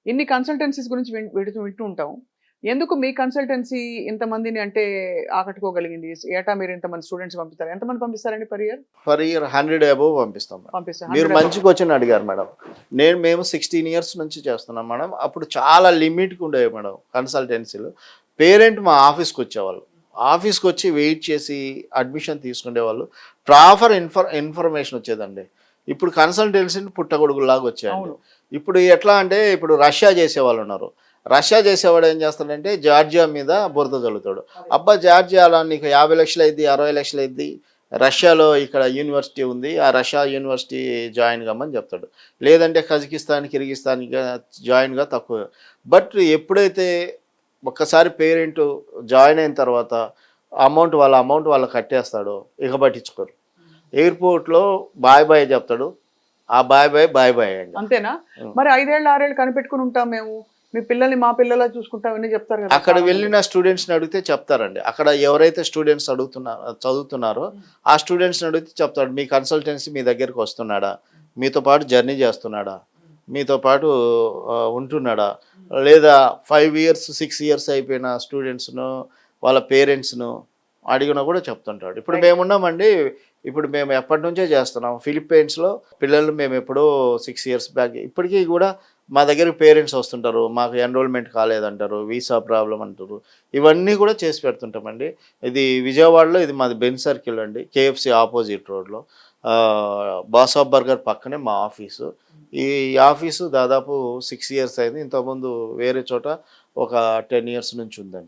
ఇన్ని కన్సల్టెన్సీస్ గురించి వింటూ ఉంటాం. ఎందుకు మీ కన్సల్టెన్సీ ఇంతమందిని అంటే ఆకట్టుకోగలిగింది? ఏటా మీరు ఇంతమంది స్టూడెంట్స్ పంపిస్తారు. ఎంతమంది పంపిస్తారండి per year? Per year 100 above పంపిస్తాం మేడం. పంపిస్తారు. మీరు 100 మంచి క్వశ్చన్ అడిగారు మేడం. మేము 16 ఇయర్స్ నుంచి చేస్తున్నాం మేడం. అప్పుడు చాలా లిమిట్‌గా ఉండేవి మేడం కన్సల్టెన్సీలు. పేరెంట్ మా ఆఫీస్‌కి వచ్చేవాళ్ళు. ఆఫీస్‌కి వచ్చి వెయిట్ చేసి అడ్మిషన్ తీసుకునేవాళ్ళు. ప్రాపర్ ఇన్ఫర్మేషన్ వచ్చేదండి. ఇప్పుడు కన్సల్టెన్సీలు పుట్టగొడుగుల్లాగా వచ్చాయండి. అవును. ఇప్పుడు ఎట్లా అంటే ఇప్పుడు రష్యా చేసేవాళ్ళు ఉన్నారు. రష్యా చేసేవాడు ఏం చేస్తాడంటే జార్జియా మీద బురద జల్లుతాడు. అబ్బా! జార్జియాలో నీకు 50 లక్షలు అయిద్ది, 60 లక్షలు అయిద్ది. రష్యాలో ఇక్కడ యూనివర్సిటీ ఉంది. ఆ రష్యా యూనివర్సిటీ జాయిన్ కమ్మని చెప్తాడు. లేదంటే కజకిస్తాన్, కిర్గిస్తాన్‌గా జాయిన్‌గా తక్కువ. బట్ ఎప్పుడైతే ఒక్కసారి పేరెంట్ జాయిన్ అయిన తర్వాత వాళ్ళ అమౌంట్ వాళ్ళు కట్టేస్తాడో ఇక పట్టించుకోరు. ఎయిర్‌పోర్ట్‌లో బాయ్ బాయ్ చెప్తాడు. ఆ బాయ్ బాయ్, బాయ్ బాయ్ అండి. అంతేనా? హ్మ్. మరి 5 ఏళ్ళు, 6 ఏళ్ళు కనిపెట్టుకొని ఉంటాం మేము. మీ పిల్లల్ని మా పిల్లలా చూసుకుంటాం అని చెప్తారు కదా! అక్కడ చాలా మంది. వెళ్ళిన స్టూడెంట్స్‌ని అడిగితే చెప్తారండి. అక్కడ ఎవరైతే స్టూడెంట్స్ చదువుతున్నారో ఆ స్టూడెంట్స్‌ని అడిగితే చెప్తాడు. మీ కన్సల్టెన్సీ మీ దగ్గరికి వస్తున్నాడా? మీతో పాటు జర్నీ చేస్తున్నాడా? మీతో పాటు ఉంటున్నాడా? లేదా 5 ఇయర్స్, 6 ఇయర్స్ అయిపోయిన స్టూడెంట్స్‌ను, వాళ్ళ పేరెంట్స్‌ను అడిగినా కూడా చెప్తుంటాడు. ఇప్పుడు రైట్. మేమున్నామండి. ఇప్పుడు మేము ఎప్పటినుంచో చేస్తున్నాం. ఫిలిప్పీన్స్‌లో పిల్లలు మేము ఎప్పుడో 6 ఇయర్స్ బ్యాక్ ఇప్పటికి కూడా మా దగ్గరికి పేరెంట్స్ వస్తుంటారు. మాకు ఎన్రోల్‌మెంట్ కాలేదంటారు. వీసా ప్రాబ్లమ్ అంటారు. ఇవన్నీ కూడా చేసి పెడుతుంటామండి. ఇది విజయవాడలో ఇది మాది బెంజ్ సర్కిల్ అండి. కేఎఫ్‌సి ఆపోజిట్ రోడ్‌లో. బాస్ ఆఫ్ బర్గర్ పక్కనే మా ఆఫీసు. ఈ ఆఫీసు దాదాపు 6 ఇయర్స్ అయింది. ఇంతకుముందు వేరే చోట ఒక 10 ఇయర్స్ నుంచి ఉందండి.